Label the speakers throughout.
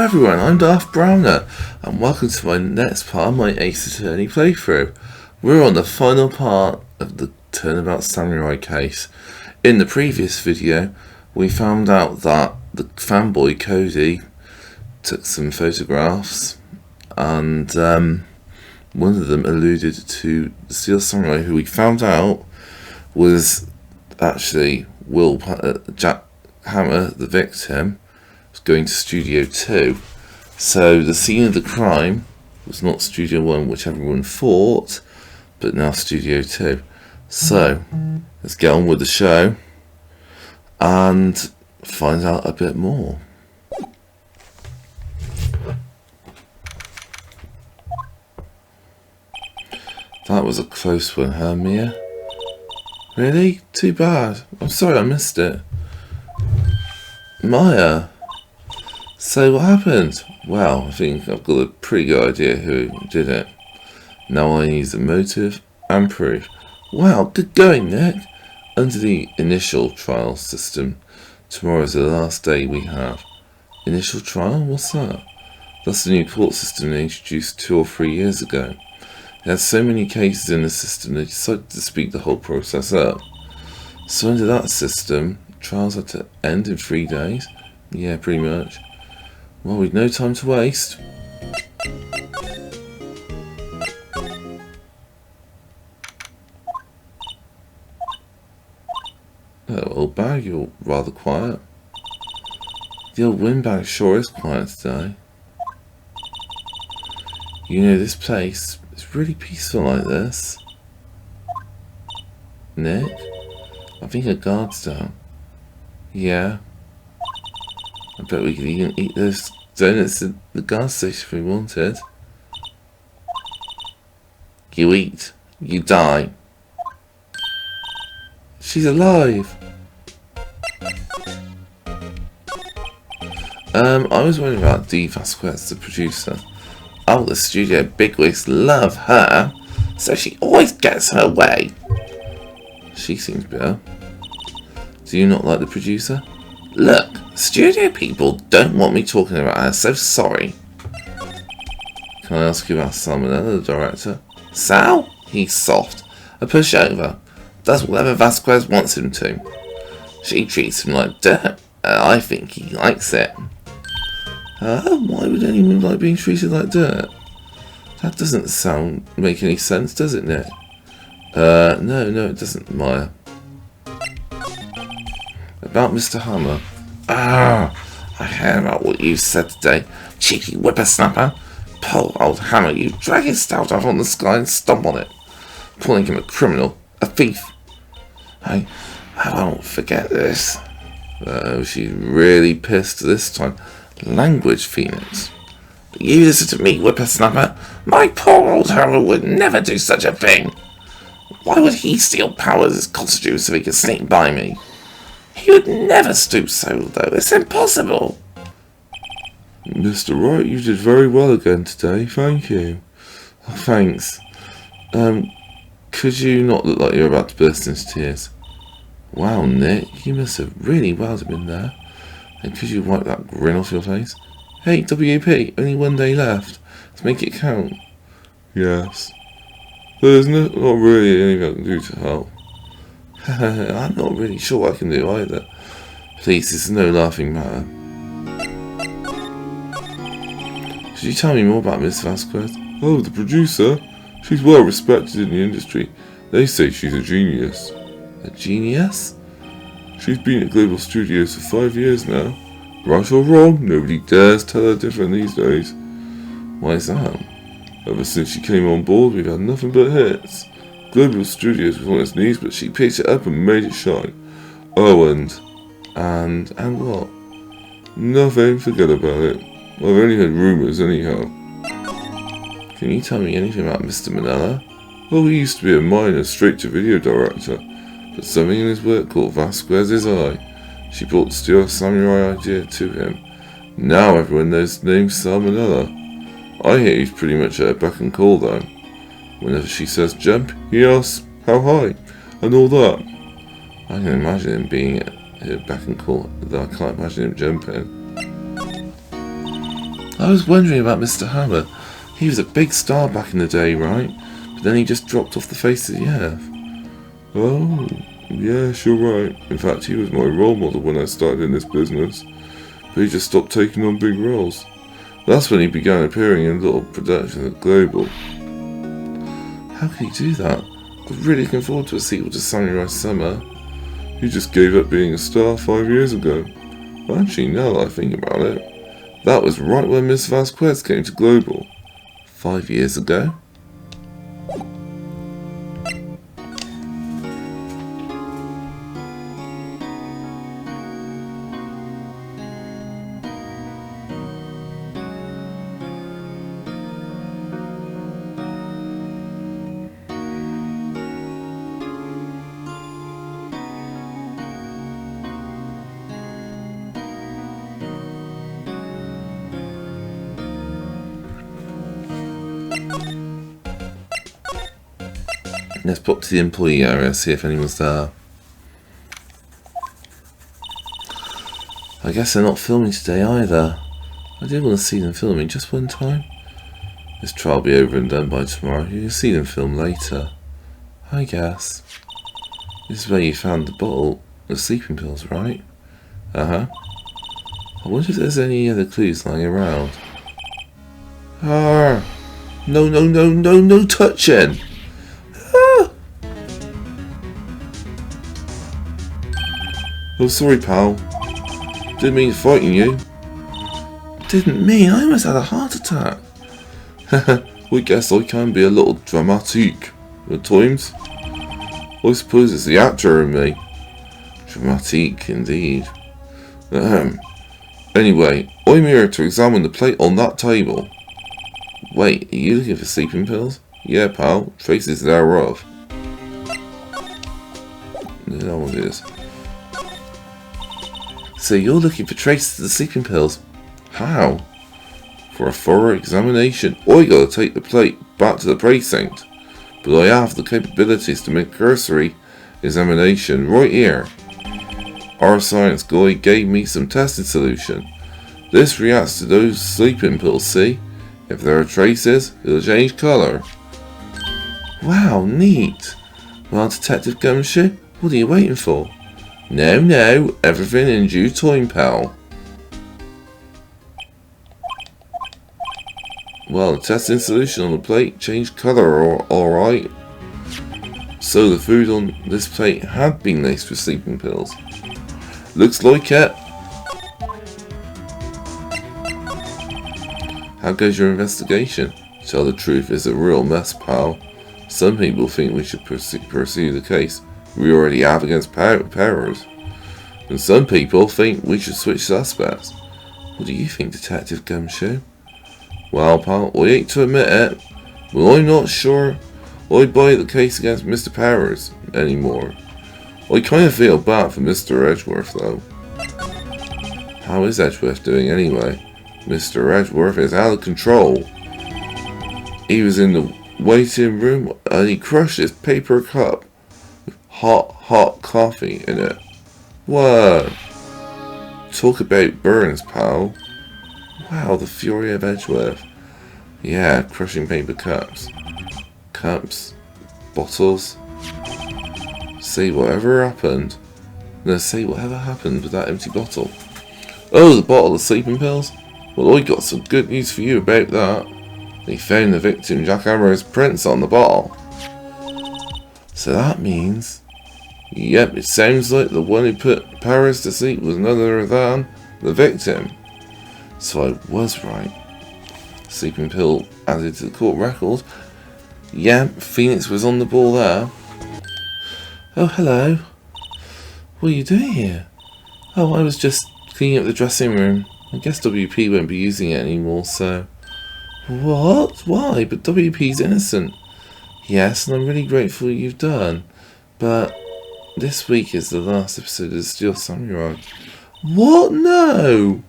Speaker 1: everyone, I'm Darth Browner, and welcome to my next part of my Ace Attorney playthrough. We're on the final part of the Turnabout Samurai case. In the previous video, we found out that the fanboy Cody took some photographs, and one of them alluded to the Steel Samurai, who we found out was actually Jack Hammer, the victim, was going to Studio 2. So the scene of the crime was not Studio 1, which everyone thought, but now Studio 2. So let's get on with the show and find out a bit more. That was a close one, huh, Mia? Really? Too bad. I'm sorry I missed it. Maya. So what happened? Well, I think I've got a pretty good idea who did it. Now I need the motive and proof. Wow, good going, Nick. Under the initial trial system, tomorrow is the last day we have. Initial trial? What's that? That's the new court system they introduced 2 or 3 years ago. It has so many cases in the system they decided to speed the whole process up. So under that system, trials had to end in 3 days? Yeah, pretty much. Well, we've no time to waste. Oh, old bag, you're rather quiet. The old windbag sure is quiet today. You know, this place is really peaceful like this. Nick? I think a guard's down. Yeah. I bet we could even eat those donuts at the gas station if we wanted. You eat, you die. She's alive! I was wondering about Dee Vasquez, the producer. Oh, the studio bigwigs love her, so she always gets her way. She seems bitter. Do you not like the producer? Look, studio people don't want me talking about her, so sorry. Can I ask you about Salmonella, the director? Sal? He's soft. A pushover. Does whatever Vasquez wants him to. She treats him like dirt. I think he likes it. Why would anyone like being treated like dirt? That doesn't make any sense, does it, Nick? No, it doesn't, Maya. About Mr. Hammer. I heard about what you said today. Cheeky whippersnapper. Poor old Hammer, you drag his stout out on the sky and stomp on it. Calling him a criminal, a thief. I won't forget this. Oh, she's really pissed this time. Language, Phoenix. You listen to me, whippersnapper. My poor old Hammer would never do such a thing. Why would he steal powers as costume so he could sneak by me? He would never stoop so low. It's impossible. Mr. Wright, you did very well again today. Thank you. Oh, thanks. Could you not look like you're about to burst into tears? Wow, Nick, you must have really wowed him in there. And could you wipe that grin off your face? Hey, WP, only 1 day left. Let's make it count. Yes. There's not really anything I can do to help. I'm not really sure what I can do either. Please, this is no laughing matter. Could you tell me more about Miss Vasquez? Oh, the producer? She's well respected in the industry. They say she's a genius. A genius? She's been at Global Studios for 5 years now. Right or wrong, nobody dares tell her different these days. Why is that? Ever since she came on board, we've had nothing but hits. Global Studios was on its knees, but she picked it up and made it shine. Oh, and what? Nothing, forget about it. I've only heard rumours anyhow. Can you tell me anything about Mr. Manella? Well, he used to be a minor straight-to-video director, but something in his work caught Vasquez's eye. She brought the Steel Samurai idea to him. Now everyone knows the name Salmonella. I hear he's pretty much at her beck and call though. Whenever she says jump, he asks how high, and all that. I can imagine him being at her beck and call, though I can't imagine him jumping. I was wondering about Mr. Hammer. He was a big star back in the day, right? But then he just dropped off the face of the earth.
Speaker 2: Oh, yes, you're right. In fact, he was my role model when I started in this business. But he just stopped taking on big roles. That's when he began appearing in little productions at Global.
Speaker 1: How could he do that? I'm really looking forward to a sequel to Samurai Summer.
Speaker 2: He just gave up being a star 5 years ago. Actually, now that I think about it, that was right when Miss Vasquez came to Global.
Speaker 1: 5 years ago? Let's pop to the employee area, see if anyone's there. I guess they're not filming today either. I did want to see them filming just one time. This trial will be over and done by tomorrow. You can see them film later. I guess. This is where you found the bottle of sleeping pills, right? Uh-huh. I wonder if there's any other clues lying around. Ah! No, no, no, no, no touching!
Speaker 2: Oh, sorry, pal. Didn't mean to frighten you.
Speaker 1: Didn't mean. I almost had a heart attack.
Speaker 2: I guess I can be a little dramatic at times. I suppose it's the actor in me.
Speaker 1: Dramatic, indeed.
Speaker 2: Anyway, I'm here to examine the plate on that table.
Speaker 1: Wait, are you looking for sleeping pills?
Speaker 2: Yeah, pal. Traces thereof.
Speaker 1: No one is. So you're looking for traces of the sleeping pills? How?
Speaker 2: For a thorough examination, I gotta take the plate back to the precinct. But I have the capabilities to make a cursory examination right here. Our science guy gave me some testing solution. This reacts to those sleeping pills, see? If there are traces, it'll change colour.
Speaker 1: Wow, neat. Well, Detective Gumshoe, what are you waiting for?
Speaker 2: No, everything in due time, pal. Well, the testing solution on the plate changed colour, alright. So the food on this plate had been laced with sleeping pills. Looks like it. How goes your investigation? To tell the truth, it's a real mess, pal. Some people think we should pursue the case we already have against Powers. And some people think we should switch suspects.
Speaker 1: What do you think, Detective Gumshoe?
Speaker 2: Well, pal, I hate to admit it, but I'm not sure I buy the case against Mr. Powers anymore. I kind of feel bad for Mr. Edgeworth, though.
Speaker 1: How is Edgeworth doing anyway?
Speaker 2: Mr. Edgeworth is out of control. He was in the waiting room and he crushed his paper cup with hot coffee in it. What? Talk about burns, pal.
Speaker 1: Wow, the fury of Edgeworth.
Speaker 2: Yeah, crushing paper cups. Cups. Bottles.
Speaker 1: Say whatever happened. No, say whatever happened with that empty bottle. Oh, the bottle of sleeping pills?
Speaker 2: Well, I got some good news for you about that. They found the victim Jack Hammer's prints on the bottle.
Speaker 1: So that means...
Speaker 2: Yep, it sounds like the one who put Paris to sleep was none other than the victim.
Speaker 1: So I was right. Sleeping pill added to the court record. Yeah, Phoenix was on the ball there. Oh, hello. What are you doing here? Oh, I was just cleaning up the dressing room. I guess WP won't be using it anymore, so... What? Why? But WP's innocent. Yes, and I'm really grateful you've done. But this week is the last episode of Steel Samurai. What? No!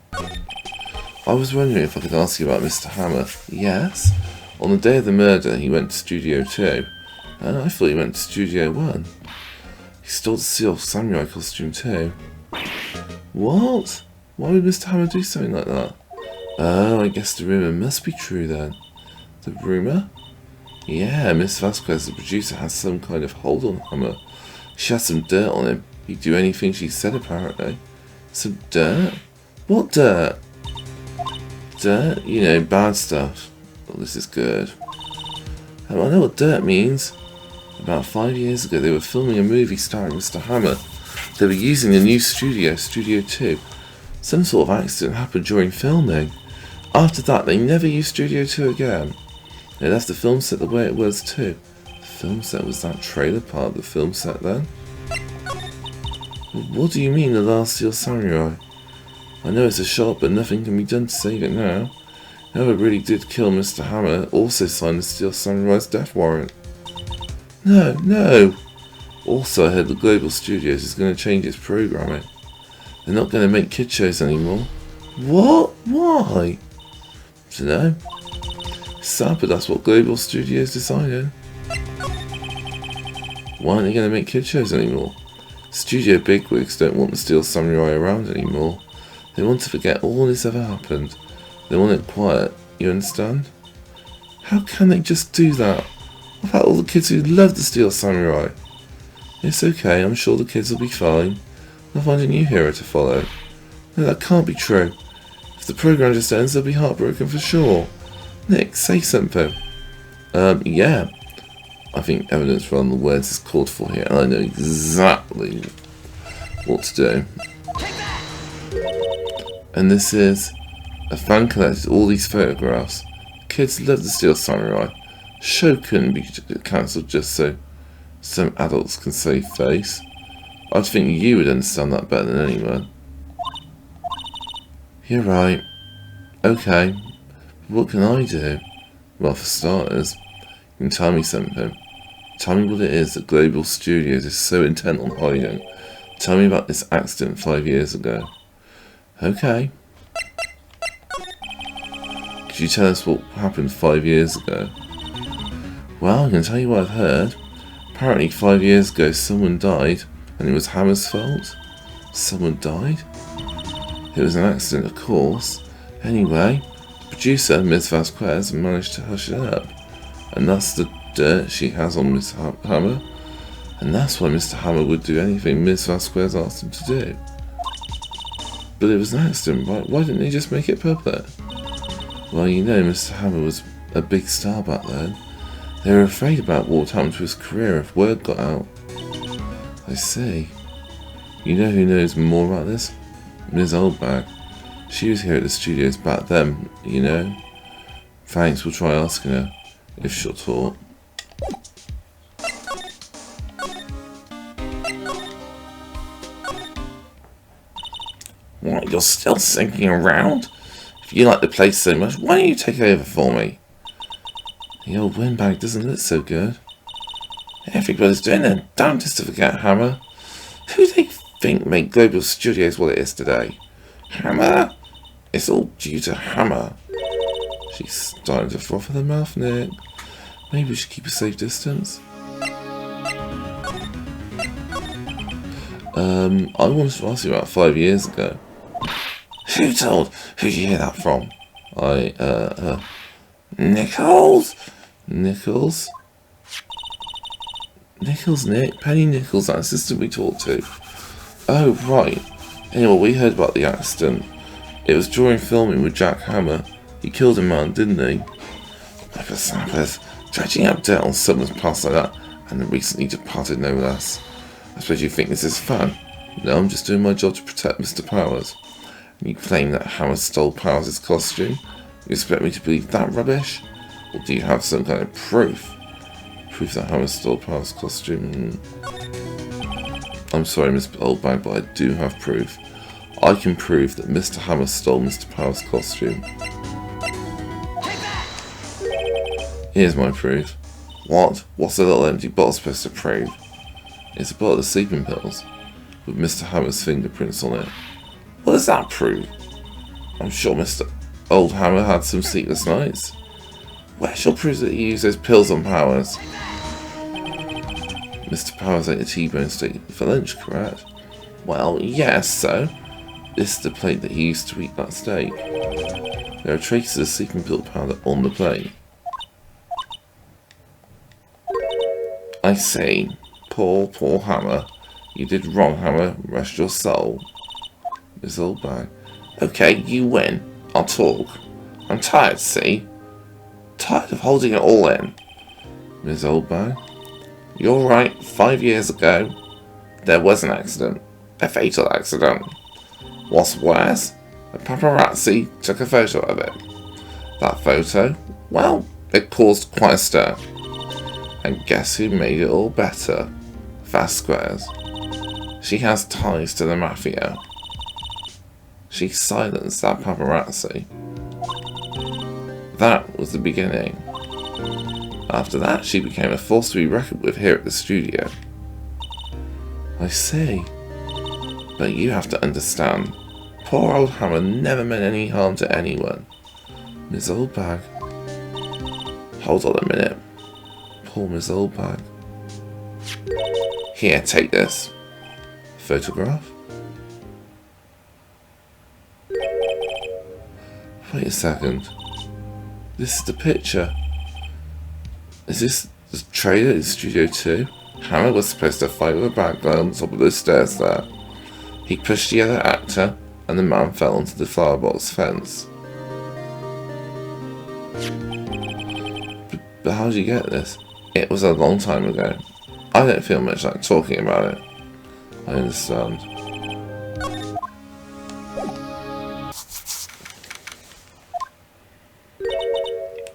Speaker 1: I was wondering if I could ask you about Mr. Hammer. Yes? On the day of the murder, he went to Studio 2. And I thought he went to Studio 1. He stole the Steel Samurai costume too. What? Why would Mr. Hammer do something like that?
Speaker 2: Oh, I guess the rumour must be true then. The rumour? Yeah, Miss Vasquez, the producer, has some kind of hold on Hammer. She has some dirt on him. He'd do anything she said, apparently. Some dirt? What dirt? Dirt? You know, bad stuff. Well, this is good. I know what dirt means. About 5 years ago, they were filming a movie starring Mr. Hammer. They were using the new studio, Studio 2. Some sort of accident happened during filming. After that, they never used Studio 2 again. They left the film set the way it was too. The film set was that trailer part of the film set then? What do you mean, The Last Steel Samurai? I know it's a shot, but nothing can be done to save it now. Whoever really did kill Mr. Hammer also signed the Steel Samurai's death warrant. No! Also, I heard the Global Studios is going to change its programming. They're not going to make kid shows anymore. What? Why? Dunno. Sad, but that's what Global Studios decided. Why aren't they going to make kid shows anymore? Studio bigwigs don't want the Steel Samurai around anymore. They want to forget all this ever happened. They want it quiet, you understand? How can they just do that? What about all the kids who love the Steel Samurai? It's okay, I'm sure the kids will be fine. They'll find a new hero to follow. No, that can't be true. If the program just ends, they'll be heartbroken for sure. Nick, say something. Yeah. I think evidence rather than words is called for here, and I know exactly what to do. And this is... A fan collected all these photographs. Kids love the Steel Samurai. Show couldn't be cancelled just so some adults can save face. I'd think you would understand that better than anyone. You're right. Okay. What can I do? Well, for starters, you can tell me something. Tell me what it is that Global Studios is so intent on hiding. Tell me about this accident 5 years ago. Okay. Could you tell us what happened 5 years ago? Well, I can tell you what I've heard. Apparently 5 years ago someone died, and it was Hammer's fault. Someone died? It was an accident, of course. Anyway, the producer, Ms. Vasquez, managed to hush it up. And that's the dirt she has on Miss Hammer. And that's why Mr. Hammer would do anything Ms. Vasquez asked him to do. But it was an accident, right? Why didn't they just make it public? Well, you know, Mr. Hammer was a big star back then. They were afraid about what would happen to his career if word got out. I see. You know who knows more about this? Ms. Oldbag. She was here at the studios back then, you know. Thanks, we'll try asking her, if she'll talk. What, you're still sinking around? If you like the place so much, why don't you take over for me? The old windbag doesn't look so good. Everybody's doing their damnedest to forget Hammer. Who do they think made Global Studios what it is today? Hammer? It's all due to Hammer. She's starting to froth at the mouth, Nick. Maybe we should keep a safe distance. I wanted to ask you about 5 years ago. Who told? Who'd you hear that from? Nichols? Nichols? Nichols, Nick? Penny Nichols, that assistant we talked to. Oh, right. Anyway, we heard about the accident. It was during filming with Jack Hammer. He killed a man, didn't he? Whippersnappers, dredging up dirt on someone's past like that, and the recently departed no less. I suppose you think this is fun? No, I'm just doing my job to protect Mr. Powers. And you claim that Hammer stole Powers' costume? You expect me to believe that rubbish? Or do you have some kind of proof? Proof that Hammer stole Powers' costume? I'm sorry, Miss Oldbag, but I do have proof. I can prove that Mr. Hammer stole Mr. Powers' costume. Here's my proof. What? What's a little empty bottle supposed to prove? It's a bottle of sleeping pills, with Mr. Hammer's fingerprints on it. What does that prove? I'm sure Mr. Old Hammer had some sleepless nights. Where shall prove that he used those pills on Powers? Mr. Powers ate a T-bone steak for lunch, correct? Well, yes, so.
Speaker 1: This is the plate that he used to eat that steak. There are traces of sleeping pill powder on the plate. I see. Poor Hammer. You did wrong, Hammer. Rest your soul. Miss Oldbag. Okay, you win. I'll talk. I'm tired, see? Tired of holding it all in. Miss Oldbag. You're right. 5 years ago, there was an accident. A fatal accident. What's worse? A paparazzi took a photo of it. That photo, well, it caused quite a stir. And guess who made it all better? Vasquez. She has ties to the mafia. She silenced that paparazzi. That was the beginning. After that, she became a force to be reckoned with here at the studio. I see. But you have to understand, poor old Hammer never meant any harm to anyone. Miss Oldbag. Hold on a minute. Poor Miss Oldbag. Here, take this. Photograph? Wait a second. This is the picture. Is this the trailer in Studio 2? Hammer was supposed to fight with a bad guy on top of those stairs there. He pushed the other actor, and the man fell onto the flower box fence. But how did you get this? It was a long time ago. I don't feel much like talking about it. I understand.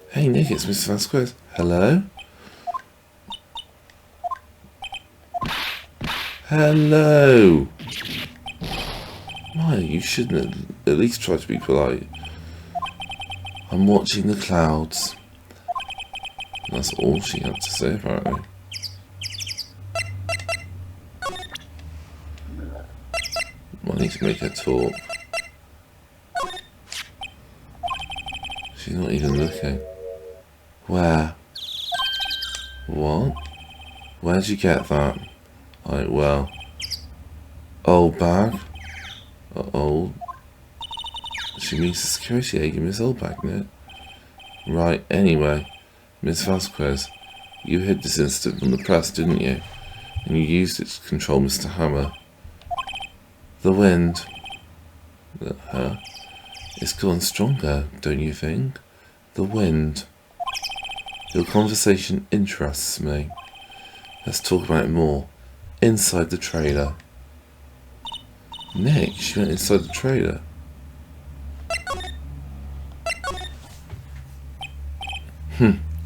Speaker 1: Hey Nick, it's Mr. Vasquez. Hello? Hello! My, you shouldn't at least try to be polite. I'm watching the clouds. That's all she had to say, apparently. I need to make her talk. She's not even looking. Where? What? Where'd you get that? Well. Old bag? Old? She means the security agent, Miss Oldbag, isn't it? Right, anyway. Miss Vasquez, you hid this incident from the press, didn't you? And you used it to control Mr. Hammer. The wind. It's gone stronger, don't you think? The wind. Your conversation interests me. Let's talk about it more. Inside the trailer. Nick, she went inside the trailer.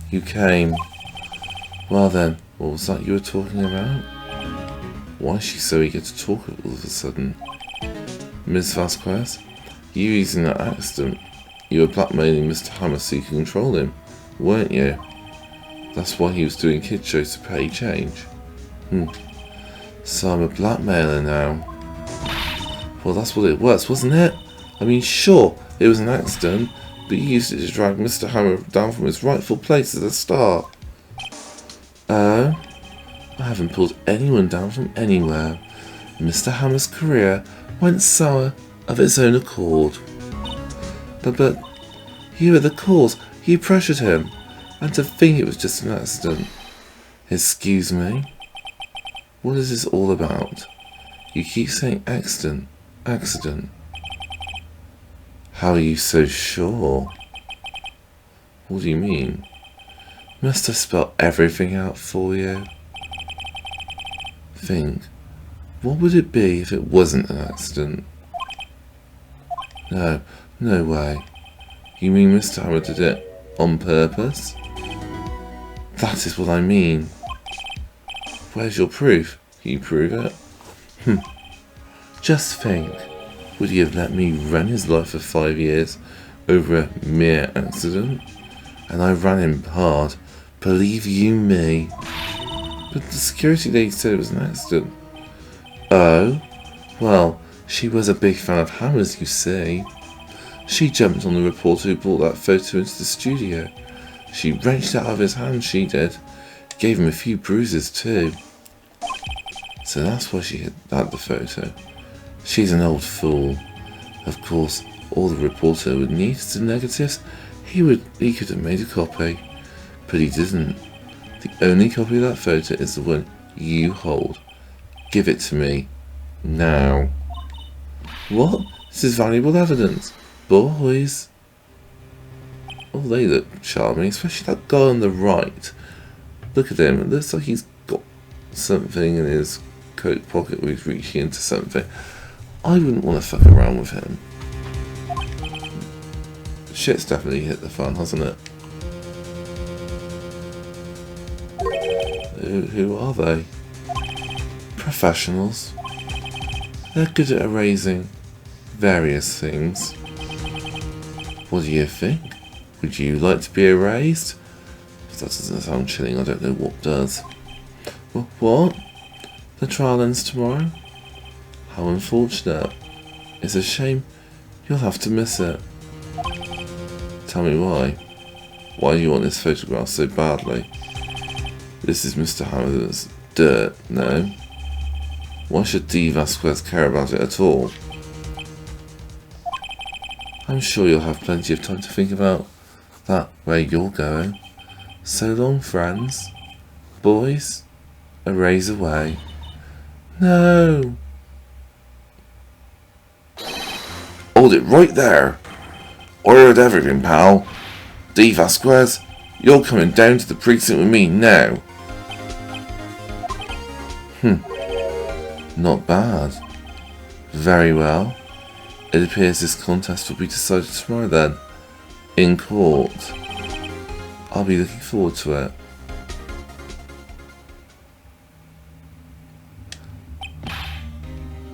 Speaker 1: You came. Well then, what was that you were talking about? Why is she so eager to talk all of a sudden? Ms. Vasquez, you using that accident. You were blackmailing Mr. Hammer so you could control him, weren't you? That's why he was doing kid shows to pay change. So I'm a blackmailer now. Well, that's what it was, wasn't it? I mean, sure, it was an accident, but you used it to drag Mr. Hammer down from his rightful place as a star. Oh? I haven't pulled anyone down from anywhere. Mr. Hammer's career went sour of its own accord. But you were the cause. You pressured him. And to think it was just an accident. Excuse me? What is this all about? You keep saying accident. Accident. How are you so sure? What do you mean? Must I spell everything out for you? Think. What would it be if it wasn't an accident? No, no way. You mean Mr. Hammer did it on purpose? That is what I mean. Where's your proof? Can you prove it? Just think. Would he have let me run his life for 5 years over a mere accident? And I ran him hard. Believe you me. But the security lady said it was an accident. Oh? Well, she was a big fan of Hammer's, you see. She jumped on the reporter who brought that photo into the studio. She wrenched it out of his hand, she did. Gave him a few bruises too. So that's why she had the photo. She's an old fool.
Speaker 2: Of course, all the reporter would need is the negatives. He could have made a copy, but he didn't. The only copy of that photo is the one you hold. Give it to me. Now. What? This is valuable evidence. Boys. Oh, they look charming, especially that guy on the right. Look at him. It looks like he's got something in his coat pocket where he's reaching into something. I wouldn't want to fuck around with him. Shit's definitely hit the fan, hasn't it? Who are they? Professionals. They're good at erasing various things. What do you think? Would you like to be erased? If that doesn't sound chilling, I don't know what does. What? The trial ends tomorrow? How unfortunate. It's a shame. You'll have to miss it. Tell me why. Why do you want this photograph so badly? This is Mr. Hamilton's dirt, no? Why should D. Vasquez care about it at all? I'm sure you'll have plenty of time to think about that where you're going. So long, friends. Boys, erase away. No!
Speaker 1: Hold it right there. I heard everything, pal. D. Vasquez, you're coming down to the precinct with me now.
Speaker 2: Not bad. Very well. It appears this contest will be decided tomorrow then. In court. I'll be looking forward to it.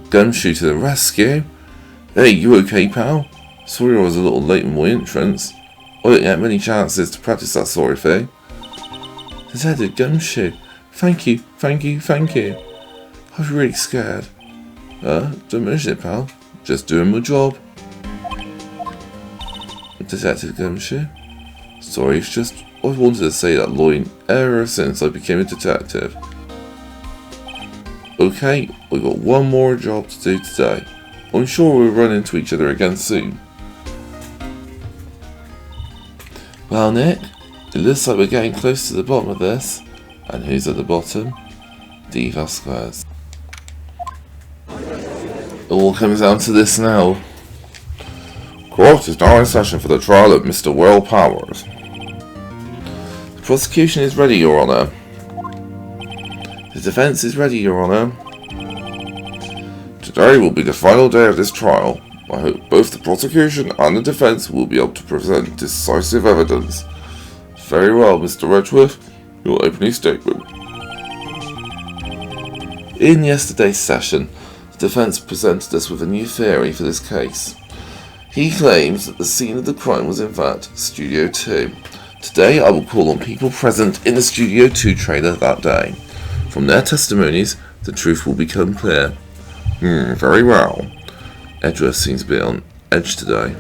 Speaker 1: Gumshoe to the rescue. Hey, you okay, pal? Sorry I was a little late in my entrance. I didn't get many chances to practice that sort of thing.
Speaker 2: Detective Gumshoe. Thank you. I was really scared.
Speaker 1: Don't mention it, pal. Just doing my job.
Speaker 2: Detective Gumshoe.
Speaker 1: Sorry, it's just I've wanted to say that line ever since I became a detective. Okay, I've got one more job to do today. I'm sure we'll run into each other again soon.
Speaker 2: Well, Nick, it looks like we're getting close to the bottom of this. And who's at the bottom? D. Vasquez.
Speaker 1: It all comes down to this now. Court is now in session for the trial of Mr. Will Powers. The prosecution is ready, Your Honour. The defence is ready, Your Honour. Today will be the final day of this trial. I hope both the prosecution and the defence will be able to present decisive evidence. Very well, Mr. Edgeworth. Your opening statement.
Speaker 2: In yesterday's session, the defence presented us with a new theory for this case. He claims that the scene of the crime was in fact Studio 2. Today I will call on people present in the Studio 2 trailer that day. From their testimonies, the truth will become clear.
Speaker 1: Very well.
Speaker 2: Edgeworth seems a bit on edge today.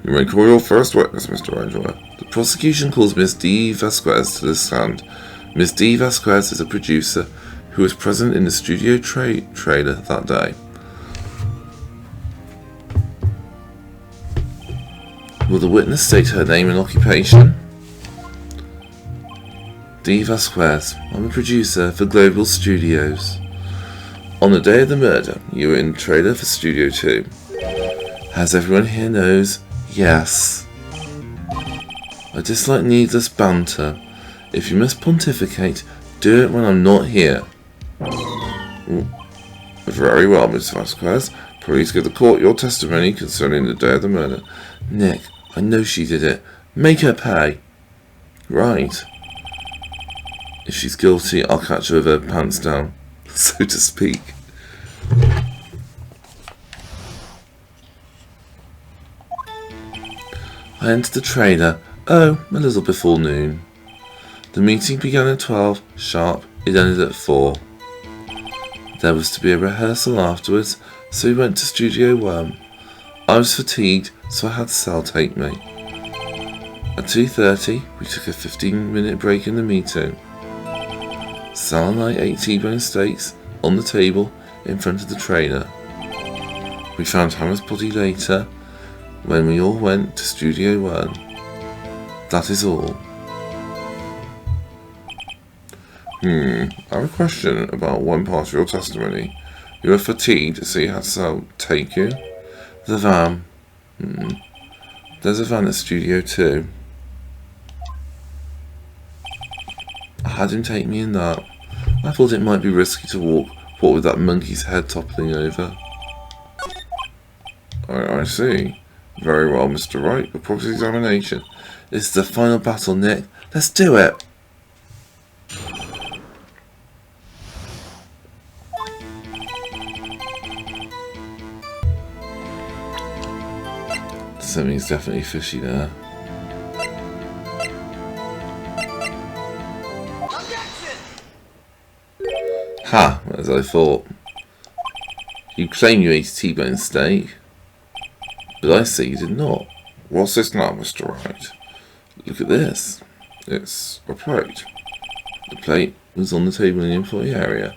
Speaker 1: You may call your first witness, Mr. Edgeworth.
Speaker 2: The prosecution calls Miss D. Vasquez to the stand. Miss D. Vasquez is a producer who was present in the Studio trailer that day. Will the witness state her name and occupation? D. Vasquez, I'm a producer for Global Studios. On the day of the murder, you were in the trailer for Studio 2. As everyone here knows, yes. I dislike needless banter. If you must pontificate, do it when I'm not here.
Speaker 1: Very well, Miss Vasquez. Please give the court your testimony concerning the day of the murder.
Speaker 2: Nick, I know she did it. Make her pay.
Speaker 1: Right.
Speaker 2: If she's guilty, I'll catch her with her pants down, so to speak. I entered the trailer, a little before noon. The meeting began at 12 sharp, it ended at 4. There was to be a rehearsal afterwards, so we went to Studio 1. I was fatigued, so I had Sal take me. At 2:30, we took a 15-minute break in the meeting. Sal and I ate T-bone steaks on the table in front of the trainer. We found Hammer's body later, when we all went to Studio 1. That is all. I have a question about one part of your testimony. You were fatigued, so you had to take you. The van. There's a van at Studio 2. I had him take me in that. I thought it might be risky to walk, what with that monkey's head toppling over. I see. Very well, Mr. Wright. The property examination. This is the final battle, Nick. Let's do it! Something's definitely fishy there. Ha! As I thought. You claim you ate a T-bone steak, but I say you did not. What's this now, Mr. Wright? Look at this. It's a plate. The plate was on the table in the employee area.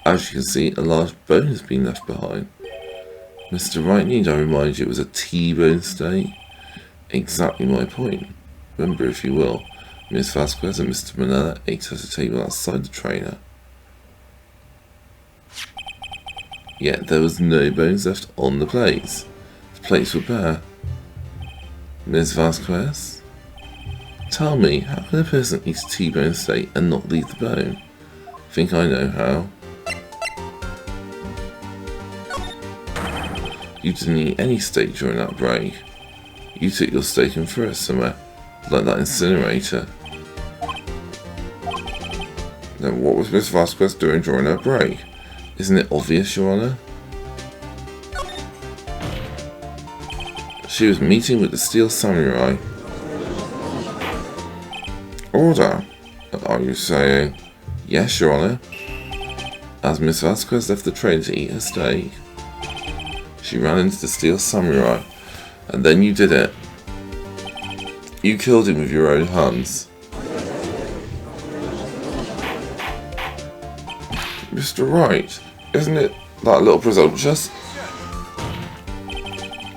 Speaker 2: As you can see, a large bone has been left behind. Mr. Wright, need I remind you it was a T-bone steak? Exactly my point. Remember, if you will, Miss Vasquez and Mr. Manella ate at a table outside the trainer. Yet there was no bones left on the plates. The plates were bare. Miss Vasquez? Tell me, how can a person eat a T-bone steak and not leave the bone? Think I know how. You didn't eat any steak during that break. You took your steak and threw it somewhere, like that incinerator. Then what was Miss Vasquez doing during her break? Isn't it obvious, Your Honour? She was meeting with the Steel Samurai. Order! Are you saying? Yes, Your Honour. As Miss Vasquez left the train to eat her steak, she ran into the Steel Samurai, and then you did it. You killed him with your own hands. Mr. Wright, isn't it that a little presumptuous?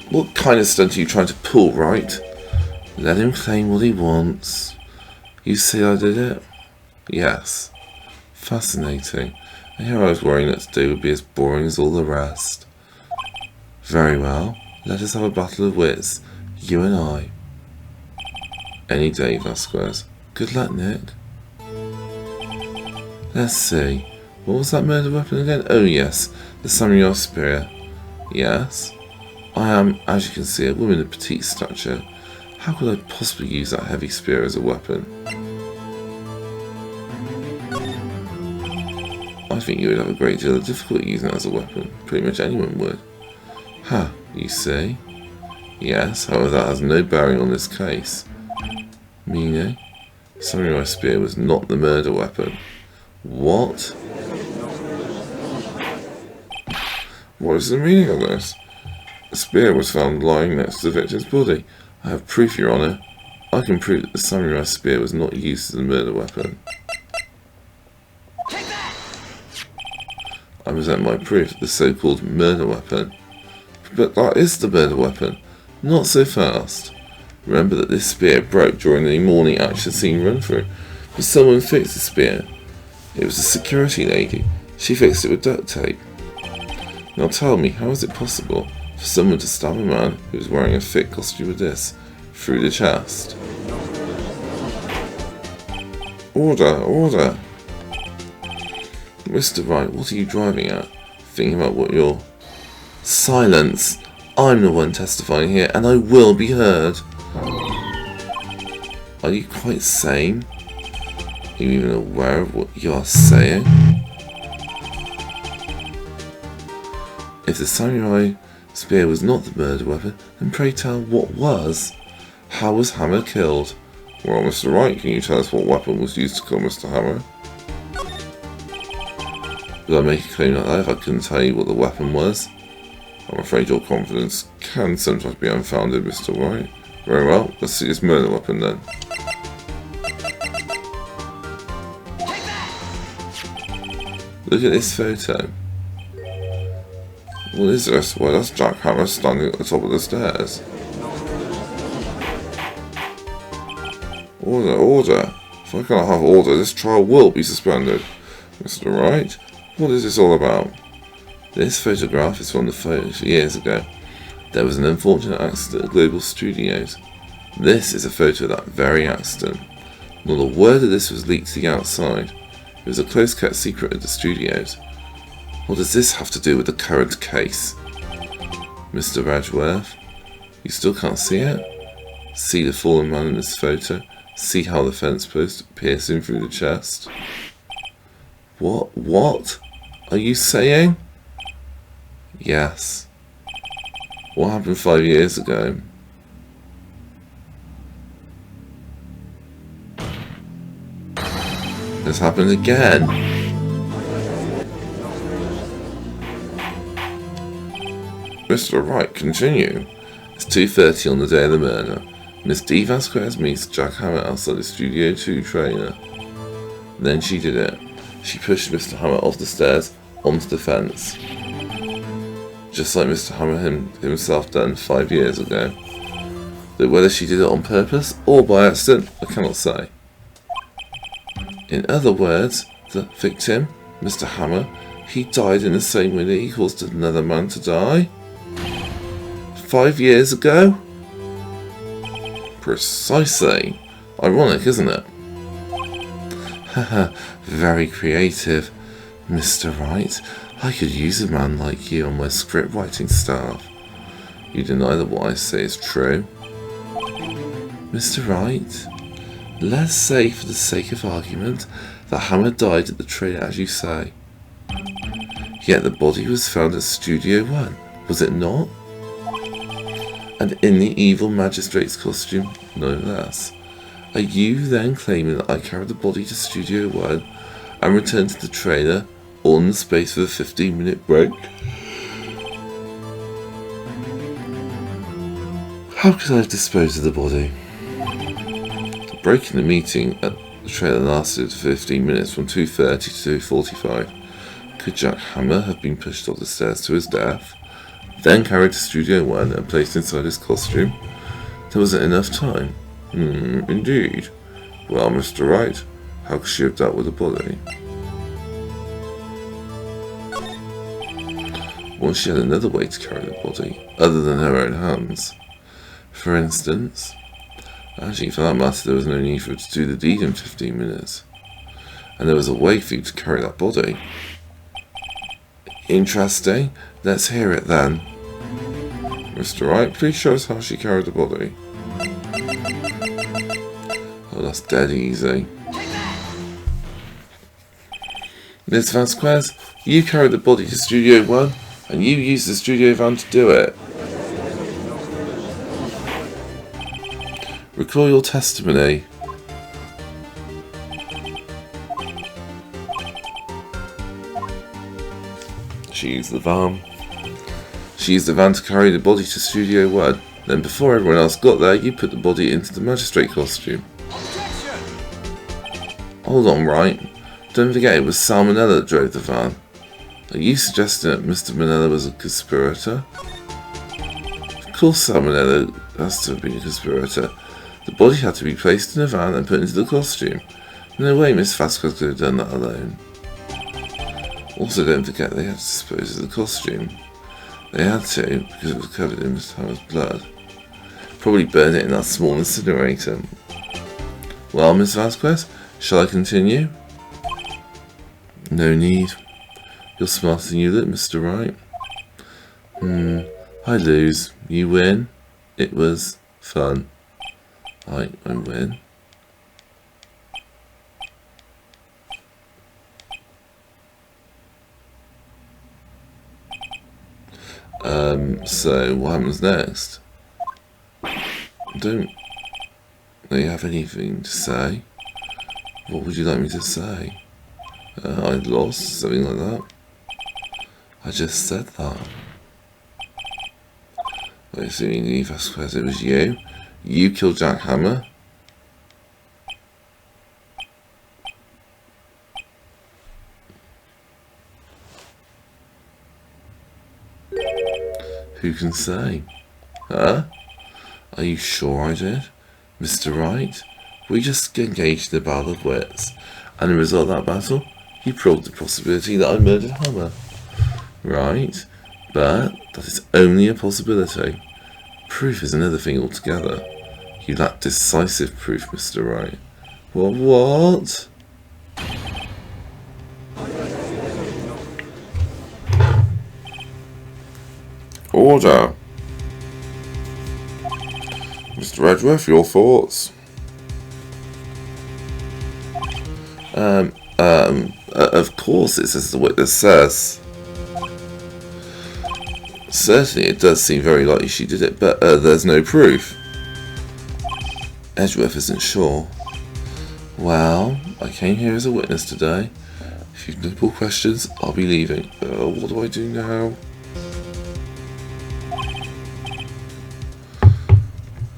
Speaker 2: What kind of stunt are you trying to pull, Wright? Let him claim what he wants. You say I did it? Yes. Fascinating. And here I was worrying that today would be as boring as all the rest. Very well. Let us have a battle of wits. You and I. Any day, Vasquez. Good luck, Nick. Let's see. What was that murder weapon again? Oh yes, the samurai spear. Yes? I am, as you can see, a woman of petite stature. How could I possibly use that heavy spear as a weapon? I think you would have a great deal of difficulty using it as a weapon. Pretty much anyone would. Ha, you see? Yes, however that has no bearing on this case. Meaning? Samurai spear was not the murder weapon. What? What is the meaning of this? The spear was found lying next to the victim's body. I have proof, Your Honour. I can prove that the samurai spear was not used as a murder weapon. I present my proof of the so-called murder weapon. But that is the murder weapon. Not so fast. Remember that this spear broke during the morning action scene run-through. But someone fixed the spear. It was a security lady. She fixed it with duct tape. Now tell me, how is it possible for someone to stab a man who was wearing a thick costume of this through the chest? Order, order! Mr. Wright, what are you driving at? Thinking about what you're... Silence! I'm the one testifying here, and I will be heard. Are you quite sane? Are you even aware of what you are saying? If the samurai spear was not the murder weapon, then pray tell what was? How was Hammer killed? Well, Mr. Wright, can you tell us what weapon was used to kill Mr. Hammer? Would I make a claim like that if I couldn't tell you what the weapon was? I'm afraid your confidence can sometimes be unfounded, Mr. Wright. Very well, let's see this murder weapon then. Look at this photo. What is this? Well, that's Jack Hammer standing at the top of the stairs. Order, order. If I can't have order, this trial will be suspended. Mr. Wright, what is this all about? This photograph is from the photo years ago. There was an unfortunate accident at Global Studios. This is a photo of that very accident. Not a word of this was leaked to the outside. It was a close-kept secret at the studios. What does this have to do with the current case? Mr. Radgeworth, you still can't see it? See the fallen man in this photo? See how the fence post pierced him through the chest? What are you saying? Yes. What happened 5 years ago? This happened again. Mr. Wright, continue. It's 2:30 on the day of the murder. Miss D. Vasquez meets Jack Hammer outside the Studio 2 trailer. Then she did it. She pushed Mr. Hammer off the stairs onto the fence. Just like Mr. Hammer himself done 5 years ago. Though whether she did it on purpose or by accident, I cannot say. In other words, the victim, Mr. Hammer, he died in the same way that he caused another man to die? 5 years ago? Precisely. Ironic, isn't it? Haha, very creative, Mr. Wright. I could use a man like you on my script writing staff. You deny that what I say is true? Mr. Wright, let's say for the sake of argument that Hammer died at the trailer as you say. Yet the body was found at Studio 1, was it not? And in the evil magistrate's costume, no less. Are you then claiming that I carried the body to Studio 1 and returned to the trailer all in the space of a 15-minute break? How could I have disposed of the body? The break in the meeting at the trailer lasted 15 minutes from 2:30 to 2:45. Could Jack Hammer have been pushed off the stairs to his death, then carried to Studio 1 and placed inside his costume? There wasn't enough time. Indeed. Well, Mr. Wright, how could she have dealt with the body? Well, she had another way to carry the body, other than her own hands. For instance, actually, for that matter, there was no need for her to do the deed in 15 minutes. And there was a way for you to carry that body. Interesting. Let's hear it then. Mr. Wright, please show us how she carried the body. Oh, that's dead easy. Miss Vasquez, you carried the body to Studio 1, and you used the studio van to do it. Recall your testimony. She used the van. She used the van to carry the body to Studio 1. Then before everyone else got there, you put the body into the magistrate costume. Hold on, Wright. Don't forget it was Sal Manella that drove the van. Are you suggesting that Mr. Manella was a conspirator? Of course Sal Manella has to have been a conspirator. The body had to be placed in a van and put into the costume. No way Miss Vasquez could have done that alone. Also, don't forget they had to dispose of the costume. They had to, because it was covered in Mr. Hammer's blood. Probably burned it in that small incinerator. Well, Miss Vasquez, shall I continue? No need. You're smarter than you look, Mr. Wright. I lose. You win. It was fun. I win. So what happens next? Don't you have anything to say? What would you like me to say? I lost, something like that. I just said that. Wait, assuming Vasquez, it was you? You killed Jack Hammer? Who can say? Huh? Are you sure I did? Mr. Wright? We just engaged in a battle of wits, and as a result of that battle, you probed the possibility that I murdered Hammer. Right, but that is only a possibility. Proof is another thing altogether. You lack decisive proof, Mr. Wright. What?
Speaker 1: Order. Mr. Edgeworth, your thoughts?
Speaker 2: Of course it's as the witness says. Certainly it does seem very likely she did it, but there's no proof. Edgeworth isn't sure. Well, I came here as a witness today. If you've no more questions, I'll be leaving. What do I do now?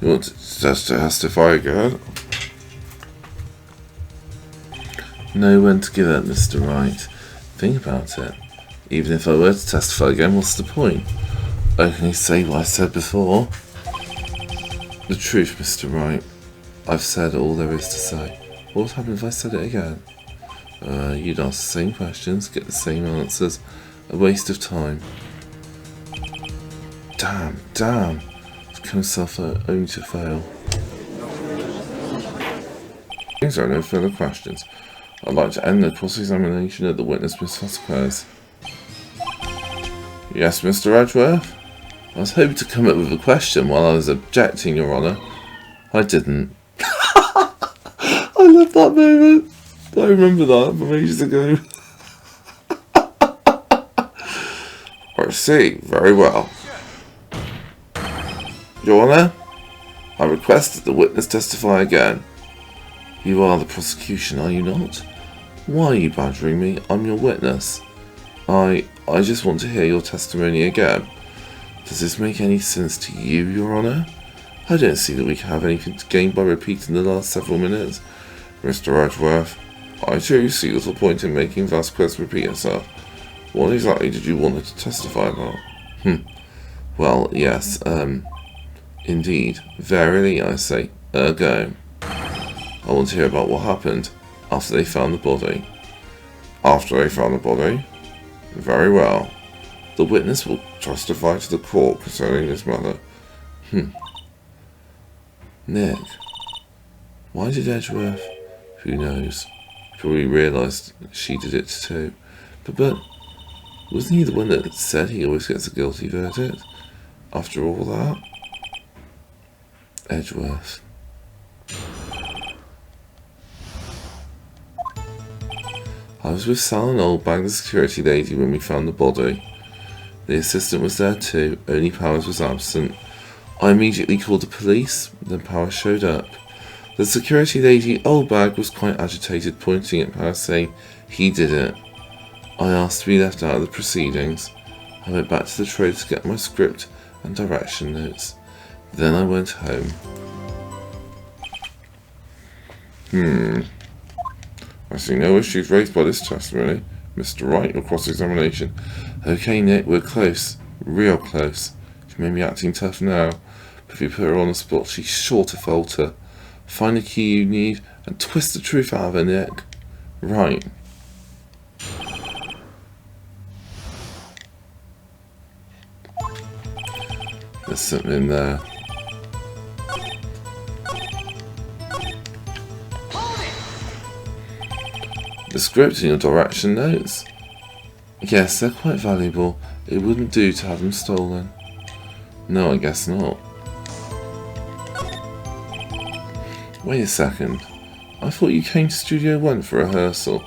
Speaker 1: You want to testify again?
Speaker 2: Know when to give up, Mr. Wright. Think about it. Even if I were to testify again, what's the point? I can only say what I said before. The truth, Mr. Wright. I've said all there is to say. What would happen if I said it again? You'd ask the same questions, get the same answers. A waste of time. Damn. It's come self only to fail.
Speaker 1: If there are no further questions, I'd like to end the cross-examination of the witness, Miss Vasquez. Yes, Mr. Edgeworth?
Speaker 2: I was hoping to come up with a question while I was objecting, Your Honour. I didn't.
Speaker 1: I love that moment. I remember that from ages ago. I see. Very well. Your Honour, I request that the witness testify again.
Speaker 2: You are the prosecution, are you not? Why are you badgering me? I'm your witness. I just want to hear your testimony again. Does this make any sense to you, Your Honour? I don't see that we can have anything to gain by repeating the last several minutes.
Speaker 1: Mr. Edgeworth, I too see little point in making Vasquez repeat herself. What exactly did you want her to testify about?
Speaker 2: Well, yes, indeed. Verily, I say, ergo. I want to hear about what happened after they found the body.
Speaker 1: After they found the body? Very well. The witness will testify to the court concerning this matter.
Speaker 2: Nick. Why did Edgeworth? Who knows? Probably realised she did it too. But wasn't he the one that said he always gets a guilty verdict? After all that? Edgeworth. I was with Sal and Oldbag, the security lady, when we found the body. The assistant was there too, only Powers was absent. I immediately called the police, then Powers showed up. The security lady, Oldbag, was quite agitated, pointing at Powers, saying he did it. I asked to be left out of the proceedings. I went back to the trailer to get my script and direction notes. Then I went home.
Speaker 1: I see no issues raised by this testimony. Mr. Wright, your cross-examination.
Speaker 2: Okay, Nick, we're close. Real close. She may be acting tough now, but if you put her on the spot, she's sure to falter. Find the key you need and twist the truth out of her, Nick. Right. There's something in there. The script and your direction notes. Yes, they're quite valuable. It wouldn't do to have them stolen. No, I guess not. Wait a second. I thought you came to Studio 1 for rehearsal.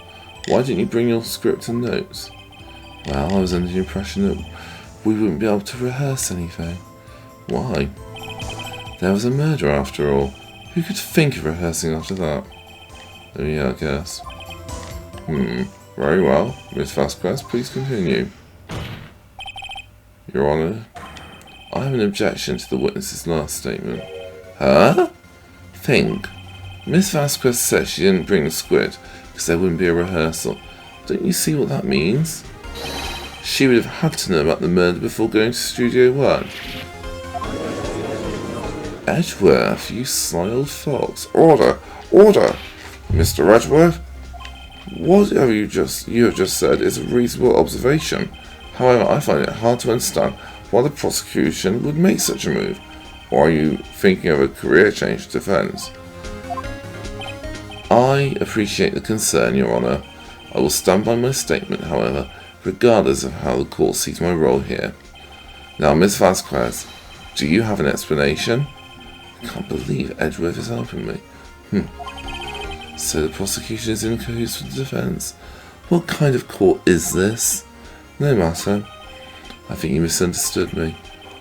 Speaker 2: Why didn't you bring your script and notes? Well, I was under the impression that we wouldn't be able to rehearse anything. Why? There was a murder after all. Who could think of rehearsing after that? Oh yeah, I guess.
Speaker 1: Very well. Miss Vasquez, please continue. Your Honour.
Speaker 2: I have an objection to the witness's last statement. Huh? Think. Miss Vasquez said she didn't bring the squid because there wouldn't be a rehearsal. Don't you see what that means? She would have had to know about the murder before going to Studio 1. Edgeworth, you sly old fox. Order! Order! Mr. Edgeworth? What have you have just said is a reasonable observation. However, I find it hard to understand why the prosecution would make such a move. Or are you thinking of a career change to defence? I appreciate the concern, Your Honour. I will stand by my statement, however, regardless of how the court sees my role here. Now, Miss Vasquez, do you have an explanation? I can't believe Edgeworth is helping me. So the prosecution is in cahoots with the defence? What kind of court is this? No matter. I think you misunderstood me.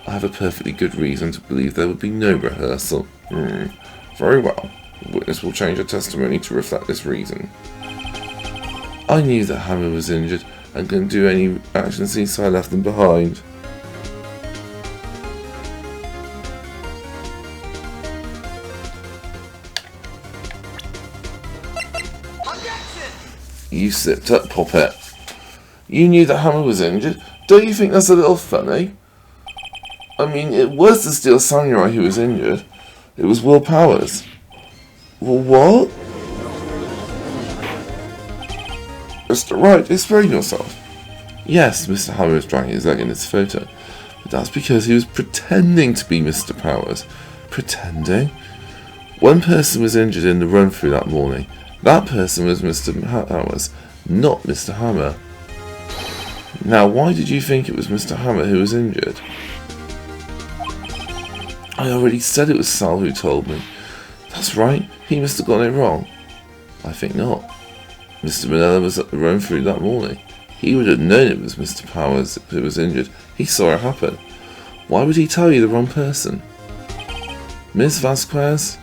Speaker 2: I have a perfectly good reason to believe there would be no rehearsal. Very well. The witness will change her testimony to reflect this reason. I knew that Hammer was injured and couldn't do any action scenes, so I left them behind. You slipped up, Poppet. You knew that Hammer was injured? Don't you think that's a little funny? I mean, it was the Steel Samurai who was injured. It was Will Powers. Well, what? Mr. Wright, explain yourself. Yes, Mr. Hammer was dragging his leg in this photo. But that's because he was pretending to be Mr. Powers. Pretending? One person was injured in the run-through that morning. That person was Mr. Powers, not Mr. Hammer. Now, why did you think it was Mr. Hammer who was injured? I already said it was Sal who told me. That's right, he must have got it wrong. I think not. Mr. Manella was at the run-through that morning. He would have known it was Mr. Powers who was injured. He saw it happen. Why would he tell you the wrong person? Miss Vasquez?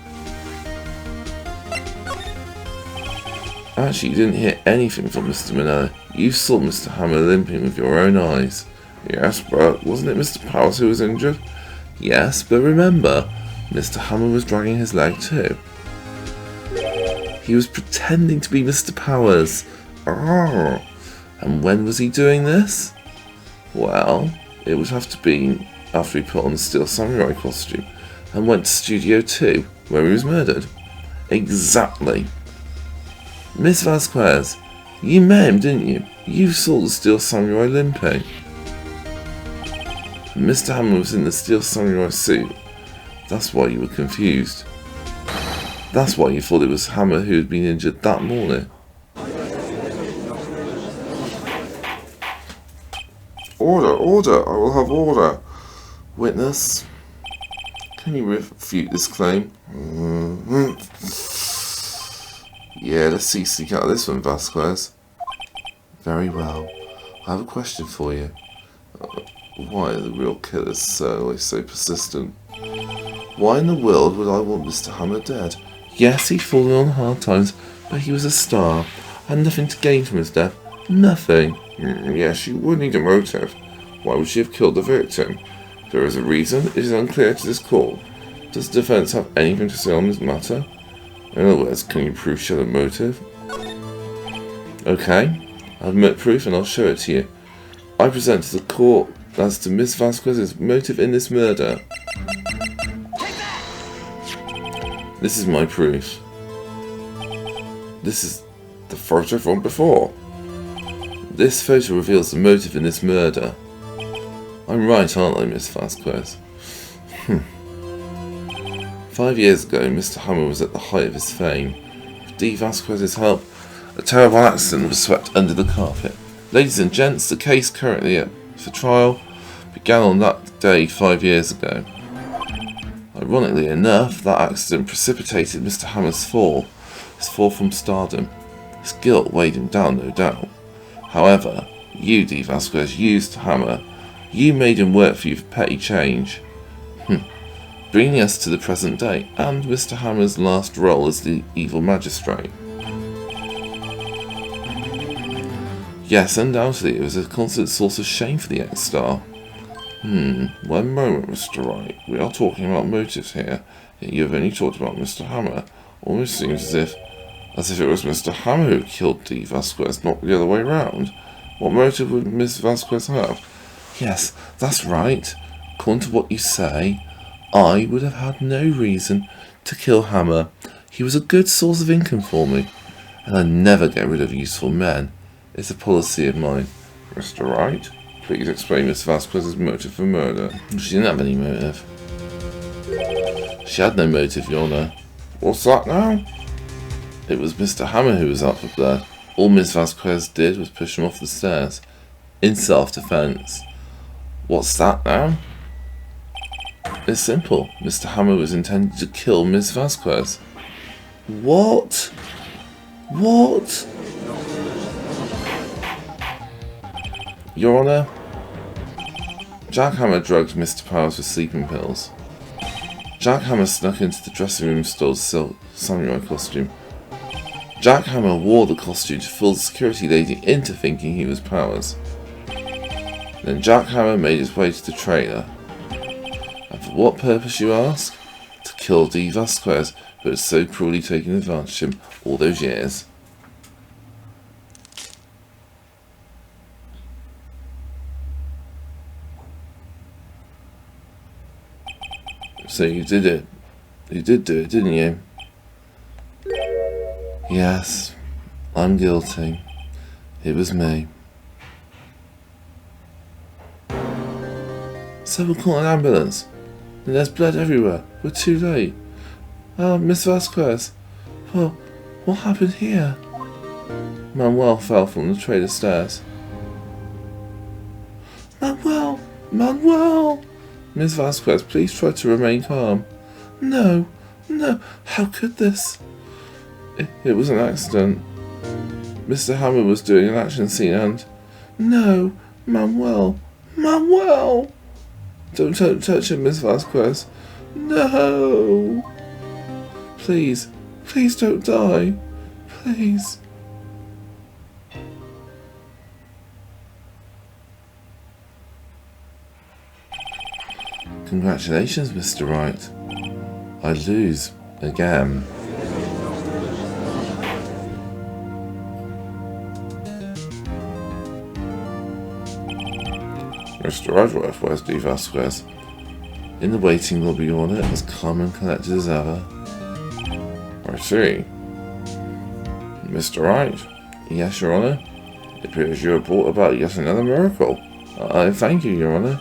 Speaker 2: Actually, you didn't hear anything from Mr. Manella. You saw Mr. Hammer limping with your own eyes. Yes, but wasn't it Mr. Powers who was injured? Yes, but remember, Mr. Hammer was dragging his leg too. He was pretending to be Mr. Powers. Oh. And when was he doing this? Well, it would have to be after he put on the Steel Samurai costume and went to Studio 2, where he was murdered. Exactly. Miss Vasquez, you met him, didn't you? You saw the Steel Samurai limping. Mr. Hammer was in the Steel Samurai suit. That's why you were confused. That's why you thought it was Hammer who had been injured that morning. Order, order, I will have order. Witness, can you refute this claim? Yeah, let's see sneak out of this one, Vasquez. Very well. I have a question for you. Why are the real killers so persistent? Why in the world would I want Mr. Hammer dead? Yes, he'd fallen on hard times, but he was a star. I had nothing to gain from his death. Nothing. Yes, she would need a motive. Why would she have killed the victim? There is a reason. It is unclear to this court. Does the defence have anything to say on this matter? In other words, can you prove she had a motive? Okay, I have proof and I'll show it to you. I present to the court as to Miss Vasquez's motive in this murder. This is my proof. This is the photo from before. This photo reveals the motive in this murder. I'm right, aren't I, Miss Vasquez? 5 years ago, Mr. Hammer was at the height of his fame. With D. Vasquez's help, a terrible accident was swept under the carpet. Ladies and gents, the case currently up for trial began on that day 5 years ago. Ironically enough, that accident precipitated Mr. Hammer's fall. His fall from stardom. His guilt weighed him down, no doubt. However, you, D. Vasquez, used Hammer. You made him work for you for petty change. Bringing us to the present day, and Mr. Hammer's last role as the evil magistrate. Yes, undoubtedly it was a constant source of shame for the ex-star. One moment, Mr. Wright. We are talking about motives here, yet you have only talked about Mr. Hammer. Almost seems as if it was Mr. Hammer who killed D. Vasquez, not the other way round. What motive would Miss Vasquez have? Yes, that's right. According to what you say, I would have had no reason to kill Hammer. He was a good source of income for me, and I never get rid of useful men. It's a policy of mine. Mr. Wright, please explain Miss Vasquez's motive for murder. She didn't have any motive. She had no motive, Your Honour. What's that now? It was Mr. Hammer who was up for blood. All Miss Vasquez did was push him off the stairs, in self-defence. What's that now? It's simple. Mr. Hammer was intended to kill Miss Vasquez. What? What? Your Honour, Jack Hammer drugged Mr. Powers with sleeping pills. Jack Hammer snuck into the dressing room, stole silk samurai costume. Jack Hammer wore the costume to fool the security lady into thinking he was Powers. Then Jack Hammer made his way to the trailer. And for what purpose, you ask? To kill Dee Vasquez, who had so cruelly taken advantage of him all those years. So you did it. You did do it, didn't you? Yes, I'm guilty. It was me. So we'll call an ambulance. And there's blood everywhere. We're too late. Oh, Miss Vasquez. Well, what happened here? Manuel fell from the trailer stairs. Manuel! Manuel! Miss Vasquez, please try to remain calm. No, no, how could this? It was an accident. Mr. Hammer was doing an action scene and... No, Manuel, Manuel! Don't touch him, Miss Vasquez. No! Please, please don't die. Please. Congratulations, Mr. Wright. I lose again. Mr. Edgeworth, where's Dee Vasquez? In the waiting lobby, Your Honour, as calm and collected as ever. I see. Mr. Wright? Yes, Your Honour? It appears you have brought about yet another miracle. I thank you, Your Honour.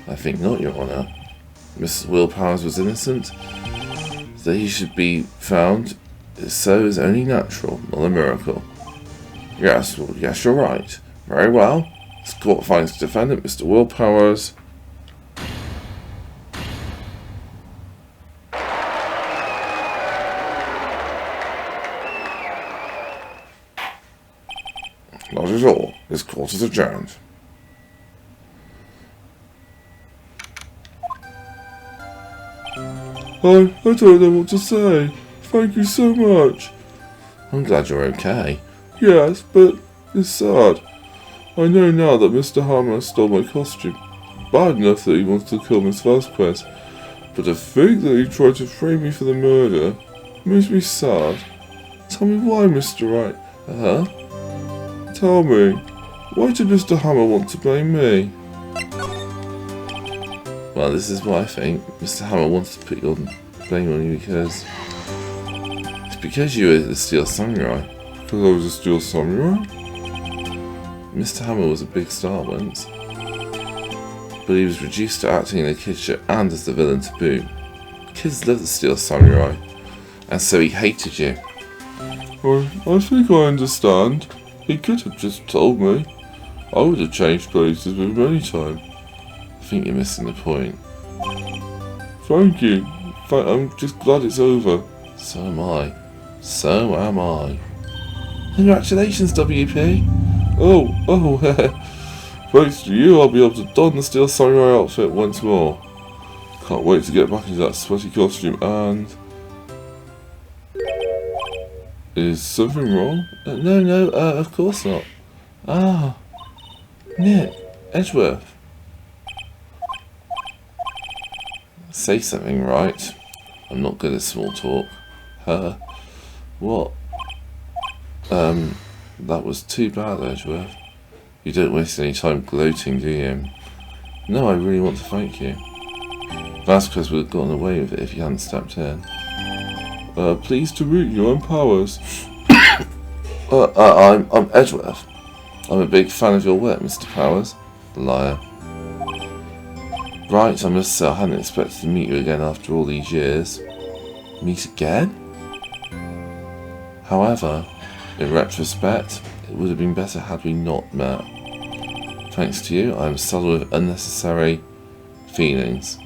Speaker 2: I think not, Your Honour. Mrs. Will Powers was innocent. That he should be found so is only natural, not a miracle. Yes, well, yes, you're right. Very well. This court finds the defendant, Mr. Will Powers. Not at all. This court is adjourned. I don't know what to say. Thank you so much. I'm glad you're okay. Yes, but it's sad. I know now that Mr. Hammer stole my costume. Bad enough that he wants to kill Miss Vasquez. But to think that he tried to frame me for the murder makes me sad. Tell me why, Mr. Wright. Tell me, why did Mr. Hammer want to blame me? Well, this is what I think. Mr. Hammer wanted to put your blame on you because... It's because you were the Steel Samurai. Because I was a Steel Samurai? Mr. Hammer was a big star once. But he was reduced to acting in a kid's show and as the villain to boot. Kids love the Steel Samurai. And so he hated you. I think I understand. He could have just told me. I would have changed places with him any time. I think you're missing the point. Thank you. I'm just glad it's over. So am I. So am I. Congratulations, WP. Oh, thanks to you, I'll be able to don the Steel Samurai outfit once more. Can't wait to get back into that sweaty costume and... Is something wrong? No, of course not. Ah, Nick, Edgeworth. Say something, right? I'm not good at small talk. What? That was too bad, Edgeworth. You don't waste any time gloating, do you? No, I really want to thank you. Vasquez would have gotten away with it if you hadn't stepped in. Pleased to meet you, I'm Powers. I'm Edgeworth. I'm a big fan of your work, Mr. Powers. Liar. Right, I must say I hadn't expected to meet you again after all these years. Meet again? However, in retrospect, it would have been better had we not met. Thanks to you, I am saddled with unnecessary feelings.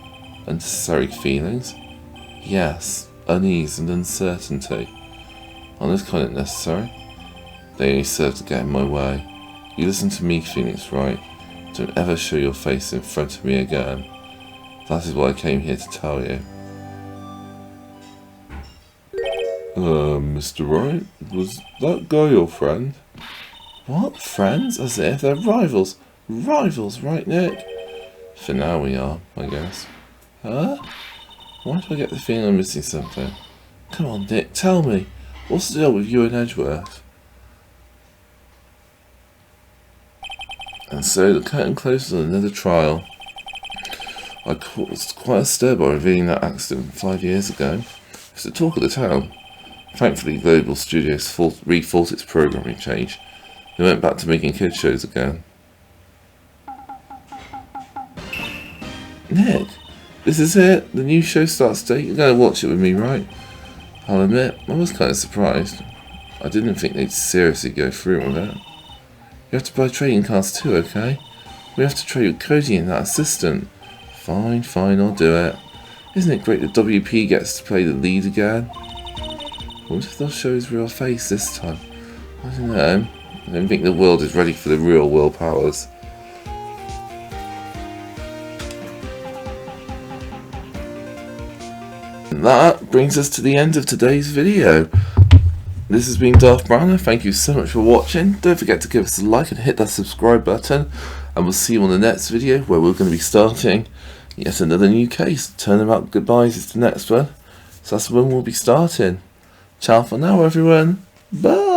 Speaker 2: Unnecessary feelings? Yes, unease and uncertainty. Aren't those kind of necessary? They only serve to get in my way. You listen to me, Phoenix, right? Don't ever show your face in front of me again. That is what I came here to tell you. Mr. Wright, was that guy your friend? What? Friends? As if they're rivals. Rivals, right, Nick? For now we are, I guess. Huh? Why do I get the feeling I'm missing something? Come on, Nick, tell me. What's the deal with you and Edgeworth? And so the curtain closes on another trial. I caused quite a stir by revealing that accident 5 years ago. It's the talk of the town. Thankfully, Global Studios rethought its programming change. They went back to making kids shows again. Nick, this is it. The new show starts today. You're going to watch it with me, right? I'll admit, I was kind of surprised. I didn't think they'd seriously go through with it. You have to buy trading cards too, okay? We have to trade with Cody and that assistant. Fine, I'll do it. Isn't it great that WP gets to play the lead again? I wonder if they'll show his real face this time. I don't know. I don't think the world is ready for the real Will Powers. And that brings us to the end of today's video. This has been Darth Browner. Thank you so much for watching. Don't forget to give us a like and hit that subscribe button. And we'll see you on the next video where we're going to be starting yet another new case. Turnabout Goodbyes is the next one. So that's when we'll be starting. Ciao for now, everyone. Bye.